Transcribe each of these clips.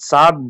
7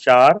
4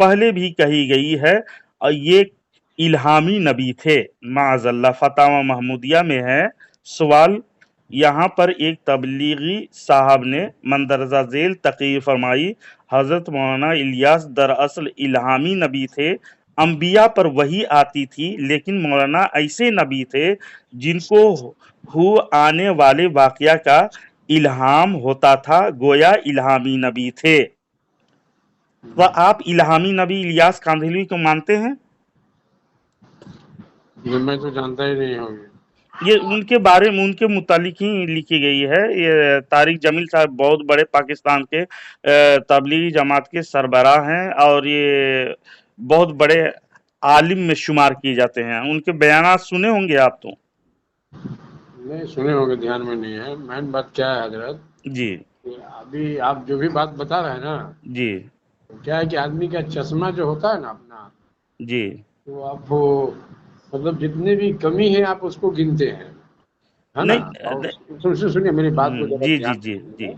پہلے بھی کہی گئی ہے، اور یہ الہامی نبی تھے معاذ اللہ۔ فتاوی محمودیہ میں ہے سوال، یہاں پر ایک تبلیغی صاحب نے مندرجہ ذیل تقریر فرمائی، حضرت مولانا الیاس دراصل الہامی نبی تھے، انبیاء پر وحی آتی تھی، لیکن مولانا ایسے نبی تھے جن کو ہو آنے والے واقعہ کا الہام ہوتا تھا، گویا الہامی نبی تھے۔ تو آپ الہامی نبی الیاس کاندھلوی کو مانتے ہیں؟ میں تو جانتا ہی نہیں ہوں۔ یہ ان کے بارے میں، ان کے متعلق ہی لکھی گئی ہے۔ یہ طارق جمیل صاحب بہت بڑے پاکستان کے تبلیغی جماعت کے سربراہ ہیں، اور یہ بہت بڑے عالم میں شمار کیے جاتے ہیں۔ ان کے بیانات سنے ہوں گے آپ تو؟ نہیں سنے ہوں گے، دھیان میں نہیں ہے۔ مین بات کیا ہے حضرت، جی کہ ابھی آپ جو بھی بات بتا رہے ہیں نا، جی کیا ہے کہ آدمی کا چشمہ جو ہوتا ہے نا اپنا، جی تو آپ مطلب جتنے بھی کمی ہے آپ اس کو گنتے ہیں، ہے نا۔ اور سنیے میری بات کو ذرا جی جی دھیان جی سے جی سنیے۔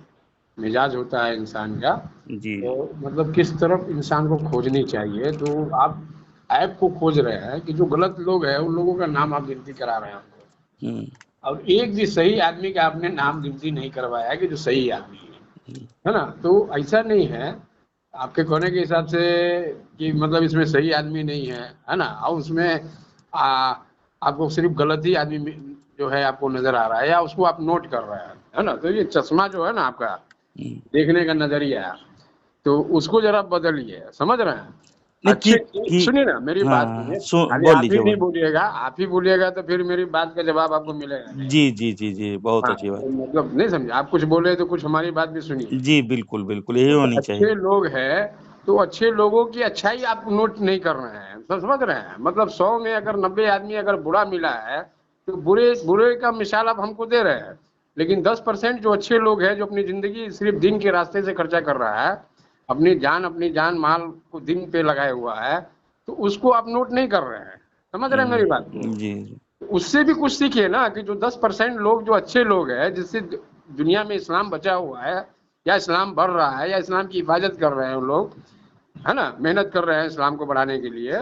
مزاج ہوتا ہے انسان کا، جی تو مطلب کس طرف انسان کو کھوجنی چاہیے۔ تو آپ ایپ کو کھوج رہے ہیں کہ جو غلط لوگ ہیں ان لوگوں کا نام آپ گنتی کرا رہے ہیں ہم کو، اور ایک بھی صحیح آدمی کا آپ نے نام گنتی نہیں کروایا کہ جو صحیح آدمی ہے نا۔ تو ایسا نہیں ہے آپ کے کہنے کے حساب سے کہ مطلب اس میں صحیح آدمی نہیں ہے نا، اور اس میں آپ کو صرف غلط ہی آدمی جو ہے آپ کو نظر آ رہا ہے، یا اس کو آپ نوٹ کر رہے ہیں، ہے نا۔ تو یہ چشمہ جو ہے نا آپ کا دیکھنے کا نظریہ، تو اس کو ذرا بدلیے، سمجھ رہے ہیں۔ اچھے سنیے نا میری بات سنیے، خالی بول آپ ہی لیجیے نہیں بولیے گا، آپ ہی بولیے گا تو پھر میری بات کا جواب آپ کو ملے گا نہیں۔ جی جی جی جی بہت ہاں اچھی بات، مطلب نہیں سمجھے، آپ کچھ بولے تو کچھ ہماری بات بھی سنیے۔ جی بالکل بالکل یہی ہونی چاہیے۔ اچھے لوگ ہیں تو اچھے لوگوں کی اچھائی آپ نوٹ نہیں کر رہے ہیں، سمجھ رہے ہیں۔ مطلب 100 میں اگر 90 آدمی اگر برا ملا ہے تو برے کا مثال آپ ہم کو دے رہے ہیں، لیکن 10% جو اچھے لوگ ہیں جو اپنی زندگی صرف دین کے راستے سے خرچہ کر رہا ہے، اپنی جان مال کو دین پہ لگائے ہوا ہے، تو اس کو آپ نوٹ نہیں کر رہے ہیں، سمجھ رہے ہیں میری بات کو۔ جی اس سے بھی کچھ سیکھیے نا، کہ جو 10% لوگ جو اچھے لوگ ہیں جس سے دنیا میں اسلام بچا ہوا ہے، یا اسلام بڑھ رہا ہے، یا اسلام کی حفاظت کر رہے ہیں لوگ، ہے نا، محنت کر رہے ہیں اسلام کو بڑھانے کے لیے۔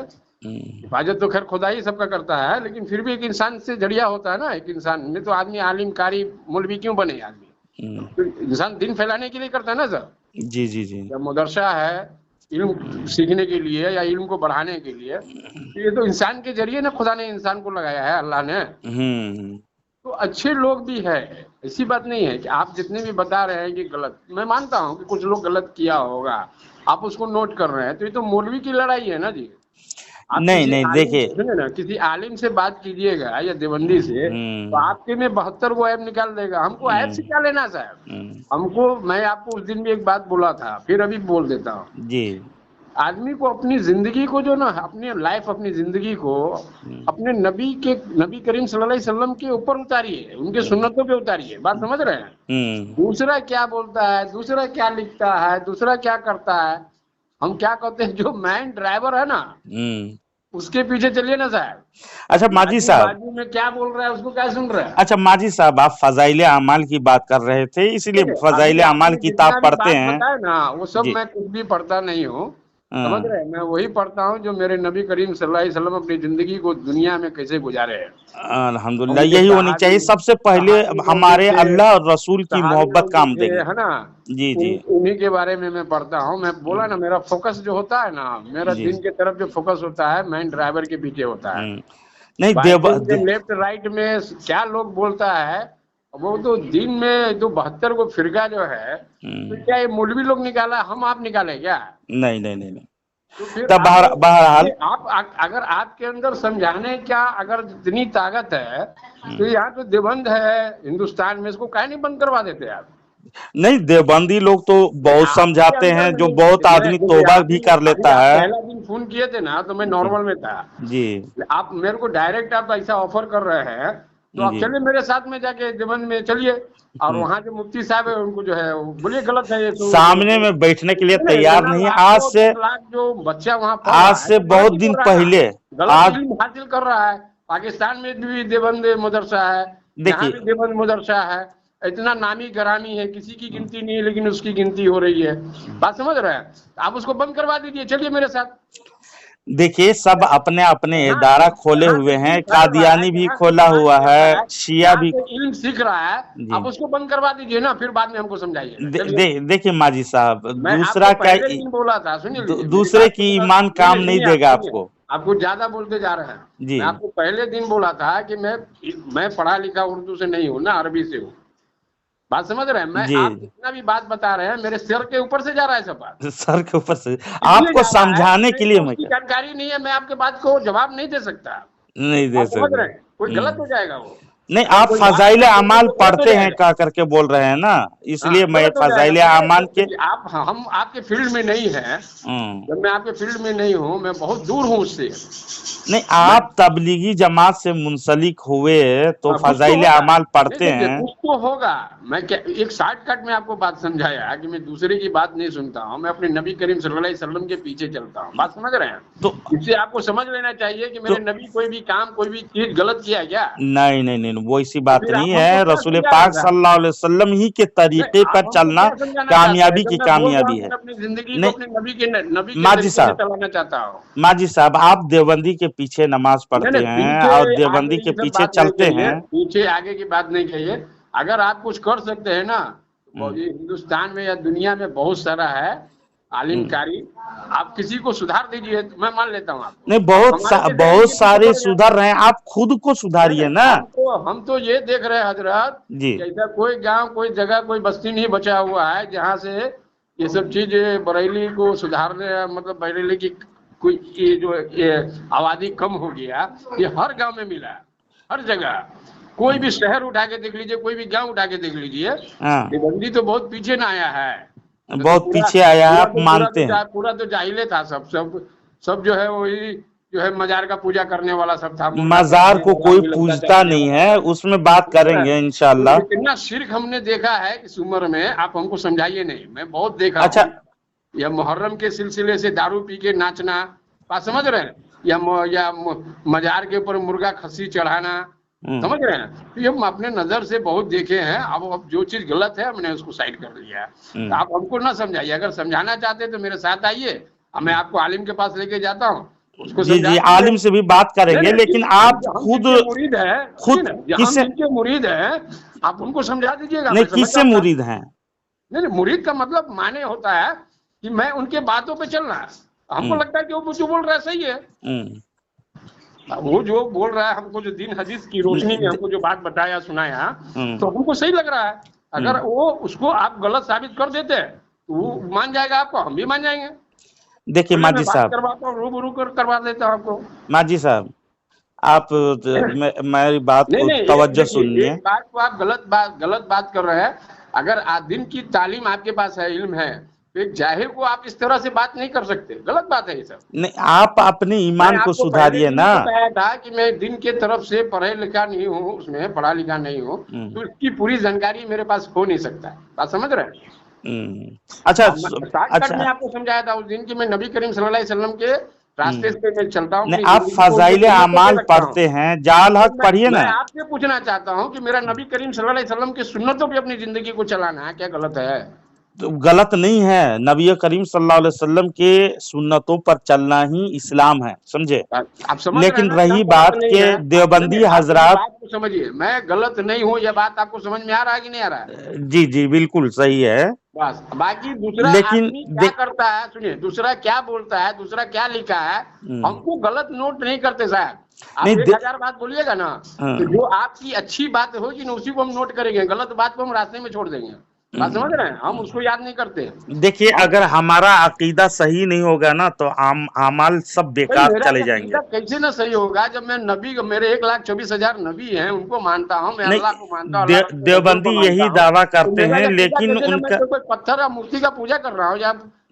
حفاظت تو خیر خدا ہی سب کا کرتا ہے، لیکن پھر بھی ایک انسان سے ذریعہ ہوتا ہے نا، ایک انسان میں تو آدمی عالم قاری مولوی کیوں بنے آدمی، تو انسان دین پھیلانے کے لیے کرتا ہے نا سر۔ جی جی جی یا مدرسہ ہے علم سیکھنے کے لیے یا علم کو بڑھانے کے لیے، یہ تو انسان کے ذریعے نا خدا نے انسان کو لگایا ہے، اللہ نے۔ تو اچھے لوگ بھی ہے، ایسی بات نہیں ہے کہ آپ جتنے بھی بتا رہے ہیں کہ غلط، میں مانتا ہوں کہ کچھ لوگ غلط کیا ہوگا، آپ اس کو نوٹ کر رہے ہیں، تو یہ تو مولوی کی لڑائی ہے نا جی۔ آپ کسی نہیں عالم دیکھیے، سے سنیں نا، کسی عالم سے بات کیجئے گا یا دیوبندی سے، تو آپ کے میں 72 وہ ایپ نکال دے گا، ہم کو ایپ سے کیا لینا صاحب ہم کو۔ میں آپ کو اس دن بھی ایک بات بولا تھا، پھر ابھی بول دیتا ہوں، جی آدمی کو اپنی زندگی کو جو نا، اپنی لائف اپنی زندگی کو اپنے نبی کریم صلی اللہ علیہ وسلم کے اوپر اتاریے، ان کے سنتوں پہ اتاریے، بات سمجھ رہے ہیں۔ دوسرا کیا بولتا ہے، دوسرا کیا لکھتا ہے، دوسرا کیا کرتا ہے، ہم کیا کہتے ہیں، جو مین ڈرائیور ہے نا اس کے پیچھے چلیے نا صاحب۔ اچھا ماجی صاحب، بازو میں کیا بول رہا ہے اس کو کیا سن رہا ہے۔ اچھا ماجی صاحب، آپ فضائل اعمال کی بات کر رہے تھے، اس لیے فضائل ابھی آپ اعمال نے جتنا کتاب بھی پڑھتے بات ہیں؟ بتایا نا وہ سب جی میں کچھ بھی پڑھتا نہیں ہوں، سمجھ رہے ہیں، میں وہی پڑھتا ہوں جو میرے نبی کریم صلی اللہ علیہ وسلم اپنی زندگی کو دنیا میں کیسے گزارے ہیں۔ الحمدللہ ان کے یہی ہونی چاہیے، سب سے پہلے صحابی لوگ جو ہمارے تھے، اللہ اور رسول کی صحابی محبت لوگ جو کام تھے، دے گی۔ ہے نا، جی جی انہی کے بارے میں پڑھتا ہوں۔ میں بولا نا میرا فوکس جو ہوتا ہے نا، میرا جی دین کے طرف جو فوکس ہوتا ہے مین ڈرائیور کے پیچھے ہوتا ہے۔ نہیں باقی جو لیفٹ رائٹ میں کیا لوگ بولتا ہے، وہ تو دین میں جو 72 کو فرقہ جو ہے، تو کیا یہ مولوی لوگ نکالا، ہم آپ نکالے کیا؟ نہیں تو پھر تب بہرحال آپ اگر آپ کے اندر سمجھانے کا اگر اتنی طاقت ہے تو یہاں تو دیوبند ہے ہندوستان میں، اس کو کہیں نہیں بند کروا دیتے آپ؟ نہیں، دیوبندی لوگ تو بہت آپ کے سمجھاتے ہیں، اندر جو نہیں، بہت آدمی دیکھیے توبہ بھی ابھی کر لیتا آپ ہے۔ پہلا دن فون کیے تھے نا تو میں جی نارمل میں تھا، جی آپ میرے کو ڈائریکٹ آپ ایسا آفر کر رہے ہیں، تو آپ جی چلیے میرے ساتھ میں جا کے دیوبند میں چلیے، اور وہاں جو مفتی صاحب ہے ان کو جو ہے بولیے غلط ہے یہ تو سامنے میں بیٹھنے کے لیے تیار اتنا نہیں۔ لاکھوں 10 لاکھ جو بچہ وہاں پڑھ آج رہا ہے سے تو غلط ہی بہت دن پڑھ رہا ہے نا، پہلے غلط آج علم حاصل کر رہا ہے۔ پاکستان میں بھی دیوبند مدرسہ ہے، یہاں دیکھیے بھی دیوبند مدرسہ ہے، اتنا نامی گرامی ہے، کسی کی گنتی نہیں ہے لیکن اس کی گنتی ہو رہی ہے. بات سمجھ رہے ہیں؟ آپ اس کو بند کروا دیجئے، چلیے میرے ساتھ. دیکھیے سب اپنے اپنے ادارہ کھولے ہوئے ہیں، قادیانی بھی کھولا ہوا ہے، شیعہ بھی. علم سیکھ رہا ہے، آپ اس کو بند کروا دیجئے نا، پھر بعد میں ہم کو سمجھائیے. دیکھیے ماجی صاحب، میں آپ دوسرا کو کیا پہلے دن بولا تھا، سنیے دوسرے کی ایمان کام نہیں دے گا آپ کو. آپ کو زیادہ بولتے جا رہے ہیں. جی میں آپ کو پہلے دن بولا تھا کہ میں پڑھا لکھا اردو سے نہیں ہوں نا، عربی سے ہوں. بات سمجھ رہے ہیں؟ میں جی آپ جتنا بھی بات بتا رہے ہیں میرے سر کے اوپر سے جا رہا ہے سب بات. سر کے اوپر سے آپ کو سمجھانے کے لیے اس کی جانکاری نہیں ہے، میں آپ کے بات کو جواب نہیں دے سکتا. نہیں دے سمجھ رہے سکتے. ہیں؟ کوئی غلط ہو جائے گا وہ. نہیں، آپ فضائل اعمال پڑھتے ہیں کا کر کے بول رہے ہیں نا، اس لیے میں فضائل اعمال کے ہم آپ کے فیلڈ میں نہیں ہیں. جب میں آپ کے فیلڈ میں نہیں ہوں، میں بہت دور ہوں اس سے. نہیں، آپ تبلیغی جماعت سے منسلک ہوئے تو فضائل اعمال پڑھتے ہیں. کچھ تو ہوگا. میں ایک شارٹ کٹ میں آپ کو بات سمجھایا کہ میں دوسرے کی بات نہیں سنتا ہوں، میں اپنے نبی کریم صلی اللہ علیہ وسلم کے پیچھے چلتا ہوں. بات سمجھ رہے ہیں؟ تو اس سے آپ کو سمجھ لینا چاہیے کہ میرے نبی کوئی بھی کام، کوئی بھی چیز غلط کیا کیا. نہیں، وہ ایسی بات نہیں ہے. رسول پاک صلی اللہ علیہ وسلم ہی کے طریقے پر چلنا کامیابی کی کامیابی ہے. اپنی زندگی کو اپنے نبی کے ماجی صاحب چلانا چاہتا ہوں. ماجی صاحب، آپ دیوبندی کے پیچھے نماز پڑھتے ہیں اور دیوبندی کے پیچھے چلتے ہیں. پیچھے آگے کی بات نہیں کہیے. اگر آپ کچھ کر سکتے ہیں نا، ہندوستان میں یا دنیا میں بہت سارا ہے عالم کاری، آپ کسی کو سدھار دیجئے، میں مان لیتا ہوں آپ کو. نہیں، بہت سارے سدھر رہے ہیں، آپ خود کو سدھاریے نا. ہم تو یہ دیکھ رہے ہیں حضرات، جی، ایسا کوئی گاؤں، کوئی جگہ، کوئی بستی نہیں بچا ہوا ہے جہاں سے یہ سب چیز بریلی کو سدھارنے، مطلب بریلی کی کوئی جو آبادی کم ہو گیا، یہ ہر گاؤں میں ملا ہے، ہر جگہ. کوئی بھی شہر اٹھا کے دیکھ لیجئے، کوئی بھی گاؤں اٹھا کے دیکھ لیجئے، دیوبندی تو بہت پیچھے نہ آیا ہے. بہت پیچھے آیا ہے، آپ مانتے ہیں. پورا تو جاہلے تھا. سب جو ہے وہی جو ہے مزار کا پوجا کرنے والا سب تھا. مزار کو کوئی پوجتا نہیں ہے، اس میں بات کریں گے انشاءاللہ. اتنا شرک ہم نے دیکھا ہے اس عمر میں، آپ ہم کو سمجھائیے نہیں. میں بہت دیکھا. اچھا، یا محرم کے سلسلے سے دارو پی کے ناچنا، بات سمجھ رہے ہیں؟ یا مزار کے اوپر مرغا کھسی چڑھانا، سمجھ رہے ہیں؟ یہ ہم اپنے نظر سے بہت دیکھے ہیں. اب جو چیز غلط ہے ہم نے اس کو سائڈ کر لیا ہے. آپ ہم کو نہ سمجھائیے. اگر سمجھانا چاہتے تو میرے ساتھ آئیے، میں آپ کو عالم کے پاس لے کے جاتا ہوں. جی، عالم سے بھی بات کریں گے، لیکن آپ خود کس سے مرید ہیں، آپ ان کو سمجھا دیجیے گا. نہیں، کس سے مرید ہیں؟ نہیں، مرید کا مطلب معنی ہوتا ہے کہ میں ان کے باتوں پہ چلنا ہے. ہم کو لگتا ہے کہ وہ جو بول رہا ہے صحیح ہے. وہ جو بول رہا ہے، ہم کو جو دین حدیث کی روشنی میں ہم کو جو بات بتایا سنایا، تو ہم کو صحیح لگ رہا ہے. اگر وہ اس کو آپ غلط ثابت کر دیتے تو وہ مان جائے گا آپ کو، ہم بھی مان جائیں گے. دیکھیے ماجی صاحب، روبرو کروا دیتا ہوں آپ کو. ماجی صاحب، آپ میری بات کو توجہ سنیے. بات کو آپ غلط بات کر رہے ہیں. اگر دین کی تعلیم آپ کے پاس ہے، علم ہے، تو ایک جاہل کو آپ اس طرح سے بات نہیں کر سکتے. غلط بات ہے یہ سب. نہیں، آپ اپنے ایمان کو سدھاریے نا. بتایا تھا کہ میں دین کے طرف سے پڑھا لکھا نہیں ہوں، اس میں پڑھا لکھا نہیں ہوں، تو اس کی پوری جانکاری میرے پاس ہو نہیں سکتا ہے. بات سمجھ رہے ہیں؟ اچھا، میں آپ کو سمجھایا تھا اس دن کہ میں نبی کریم صلی اللہ علیہ وسلم کے راستے سے میں چلتا ہوں. نہیں، آپ فضائل اعمال پڑھتے ہیں، جعل حق پڑھیے نا. میں آپ سے پوچھنا چاہتا ہوں کہ میرا نبی کریم صلی اللہ علیہ وسلم کی سنتوں پہ اپنی زندگی کو چلانا ہے، کیا غلط ہے؟ غلط نہیں ہے. نبی کریم صلی اللہ علیہ وسلم کے سنتوں پر چلنا ہی اسلام ہے، سمجھے. لیکن رہی بات کہ دیوبندی حضرات، سمجھیے میں غلط نہیں ہوں، یہ بات آپ کو سمجھ میں آ رہا ہے کہ نہیں آ رہا ہے؟ جی بالکل صحیح ہے. بس باقی دوسرا آدمی کیا کرتا ہے، سنیے، دوسرا کیا بولتا ہے، دوسرا کیا لکھا ہے، ہم کو غلط نوٹ نہیں کرتے صاحب. آپ 1000 بات بولیے گا نا، جو آپ کی اچھی بات ہوگی نا اسی کو ہم نوٹ کریں گے، غلط بات کو ہم راستے میں چھوڑ دیں گے. بات سمجھ رہے ہیں؟ ہم اس کو یاد نہیں کرتے. دیکھیے، اگر ہمارا عقیدہ صحیح نہیں ہوگا نا تو اعمال سب بیکار چلے جائیں گے. کیسے نہ صحیح ہوگا جب میں نبی، میرے 1,24,000 نبی ہیں، ان کو مانتا ہوں، میں اللہ کو مانتا ہوں. دیوبندی یہی دعویٰ کرتے ہیں، لیکن ان کا کوئی پتھر یا مورتی کا پوجا کر رہا ہوں یا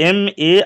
MA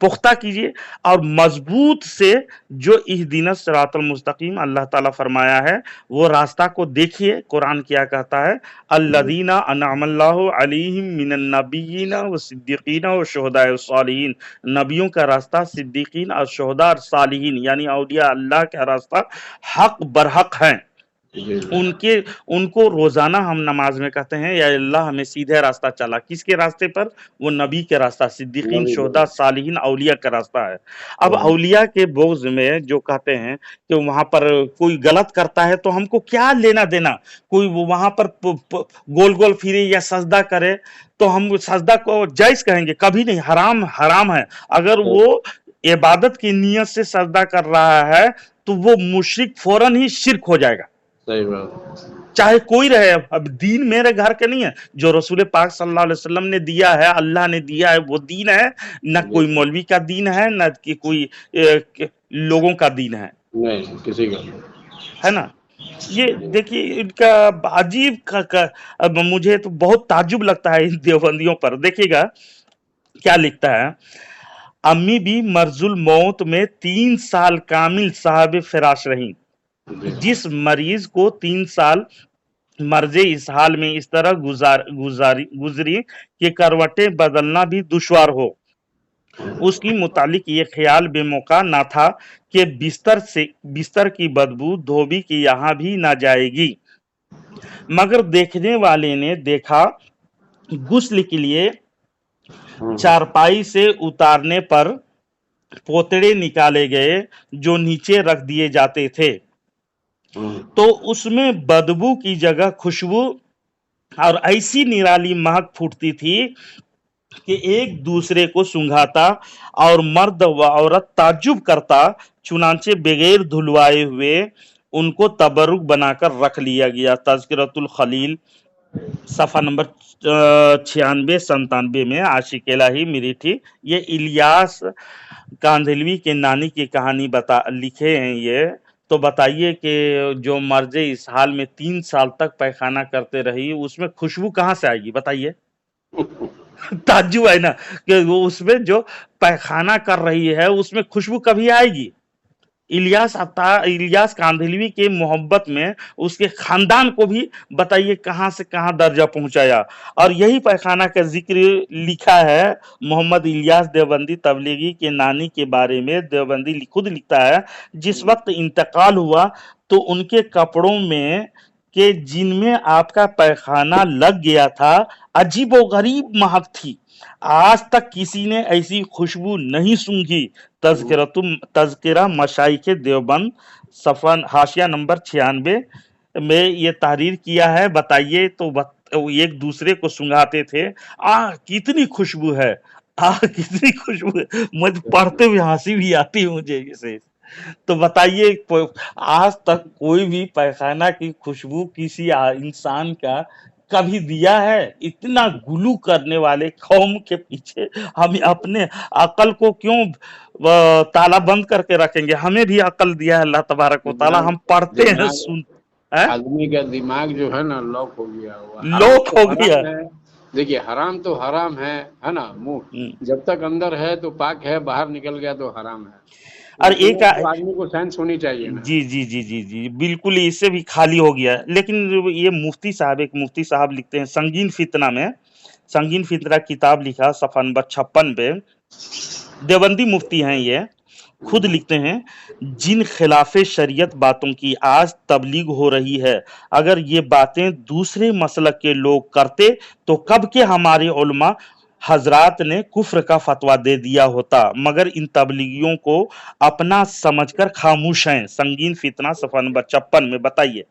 پختہ کیجئے اور مضبوط سے جو اہدنا الصراط المستقیم اللہ تعالیٰ فرمایا ہے وہ راستہ کو دیکھیے. قرآن کیا کہتا ہے؟ الذین انعم اللہ علیہم من النبیین والصدیقین والشہداء والصالحین. نبیوں کا راستہ، صدیقین اور شہداء اور صالحین یعنی اولیاء اللہ کا راستہ حق برحق ہیں. ان کو روزانہ ہم نماز میں کہتے ہیں یا اللہ ہمیں سیدھے راستہ چلا. کس کے راستے پر؟ وہ نبی کے راستہ، صدیقین، شہداء، صالحین، اولیاء کا راستہ ہے. اب اولیاء کے بغض میں جو کہتے ہیں کہ وہاں پر کوئی غلط کرتا ہے تو ہم کو کیا لینا دینا، کوئی وہاں پر گول گول پھرے یا سجدہ کرے تو ہم سجدہ کو جائز کہیں گے؟ کبھی نہیں، حرام ہے. اگر وہ عبادت کی نیت سے سجدہ کر رہا ہے تو وہ مشرک فوراً ہی شرک ہو جائے گا، چاہے کوئی رہے. اب دین میرے گھر کے نہیں ہے، جو رسول پاک صلی اللہ علیہ وسلم نے دیا ہے، اللہ نے دیا ہے، وہ دین ہے. نہ کوئی مولوی کا دین ہے، نہ کہ کوئی لوگوں کا دین ہے، کسی کا ہے نا. یہ دیکھیے ان کا عجیب مجھے تو بہت تعجب لگتا ہے ان دیوبندیوں پر. دیکھیے گا کیا لکھتا ہے: امی بھی مرض الموت میں 3 سال کامل صاحب فراش رہیں. جس مریض کو 3 سال مرض اس حال میں اس طرح گزری کہ کروٹیں بدلنا بھی دشوار ہو، اس کی متعلق یہ خیال بے موقع نہ تھا کہ بستر کی بدبو دھوبی کی یہاں بھی نہ جائے گی. مگر دیکھنے والے نے دیکھا غسل کے لیے چارپائی سے اتارنے پر پوتڑے نکالے گئے جو نیچے رکھ دیے جاتے تھے، تو اس میں بدبو کی جگہ خوشبو اور ایسی نرالی مہک پھوٹتی تھی کہ ایک دوسرے کو سنگھاتا اور مرد و عورت تعجب کرتا. چنانچہ بغیر دھلوائے ہوئے ان کو تبرک بنا کر رکھ لیا گیا. تذکرۃ الخلیل صفحہ نمبر 96-97 میں عاشق الہی میریٹھی. یہ الیاس کاندھلوی کے نانی کی کہانی لکھے ہیں. یہ تو بتائیے کہ جو مرض اس حال میں 3 سال تک پیخانہ کرتے رہی، اس میں خوشبو کہاں سے آئے گی بتائیے؟ تعجب ہے نا کہ وہ اس میں جو پیخانہ کر رہی ہے اس میں خوشبو کبھی آئے گی؟ الیاس کاندھلوی کے محبت میں اس کے خاندان کو بھی بتائیے کہاں سے کہاں درجہ پہنچایا. اور یہی پیخانہ کا ذکر لکھا ہے محمد الیاس دیوبندی تبلیغی کے نانی کے بارے میں. دیوبندی خود لکھتا ہے جس وقت انتقال ہوا تو ان کے کپڑوں میں کہ جن میں آپ کا پیخانہ لگ گیا تھا عجیب و غریب مہک تھی. آج تک کسی نے ایسی خوشبو نہیں سونگھی. تذکرہ مشائخ دیوبند صفحہ حاشیہ نمبر 96 میں یہ تحریر کیا ہے. بتائیے تو ایک دوسرے کو سنگھاتے تھے. کتنی خوشبو ہے، کتنی خوشبو ہے. مجھے پڑھتے ہوئے ہنسی بھی آتی ہے مجھے اسے. تو بتائیے آج تک کوئی بھی پیخانہ کی خوشبو کسی انسان کا کبھی دیا ہے؟ اتنا گلو کرنے والے قوم کے پیچھے ہم اپنے عقل کو کیوں تالا بند کر کے رکھیں گے؟ ہمیں بھی عقل دیا ہے اللہ تبارک و تعالی. ہم پڑھتے ہیں آدمی کا دماغ جو ہے نا لاک ہو گیا. دیکھیے حرام تو حرام ہے نا، منہ جب تک اندر ہے تو پاک ہے، باہر نکل گیا تو حرام ہے. اور ایک آدمی کو سینس ہونی چاہیے. جی بالکل اس سے بھی خالی ہو گیا. لیکن یہ ایک مفتی صاحب لکھتے ہیں سنگین فتنہ میں، سنگین فتنہ کتاب لکھا صفحہ نمبر 56 پہ. دیوبندی مفتی ہیں، یہ خود لکھتے ہیں جن خلاف شریعت باتوں کی آج تبلیغ ہو رہی ہے، اگر یہ باتیں دوسرے مسلک کے لوگ کرتے تو کب کے ہمارے علماء حضرات نے کفر کا فتویٰ دے دیا ہوتا، مگر ان تبلیغیوں کو اپنا سمجھ کر خاموش ہیں. سنگین فتنہ صفحہ نمبر 56 میں. بتائیے.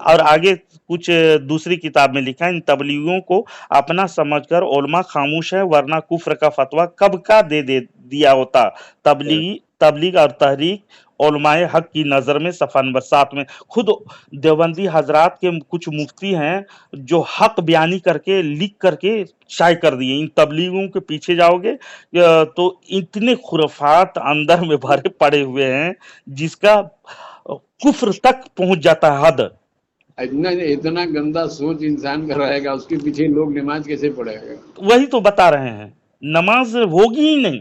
اور آگے کچھ دوسری کتاب میں لکھا ہے ان تبلیغیوں کو اپنا سمجھ کر علماء خاموش ہے ورنہ کفر کا فتویٰ کب کا دے دیا ہوتا. تبلیغ اور تحریک علماء حق کی نظر میں صفحہ نمبر 7 میں. خود دیوبندی حضرات کے کچھ مفتی ہیں جو حق بیانی کر کے لکھ کر کے شائع کر دیے. ان تبلیغوں کے پیچھے جاؤ گے تو اتنے خرافات اندر میں بھرے پڑے ہوئے ہیں جس کا کفر تک پہنچ جاتا ہے حد. اتنا گندا سوچ انسان کا رہے گا، اس کے پیچھے لوگ نماز کیسے پڑھے گا؟ وہی تو بتا رہے ہیں، نماز ہوگی ہی نہیں.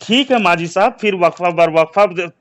ٹھیک ہے ماجی صاحب، پھر وقفہ بر وقفہ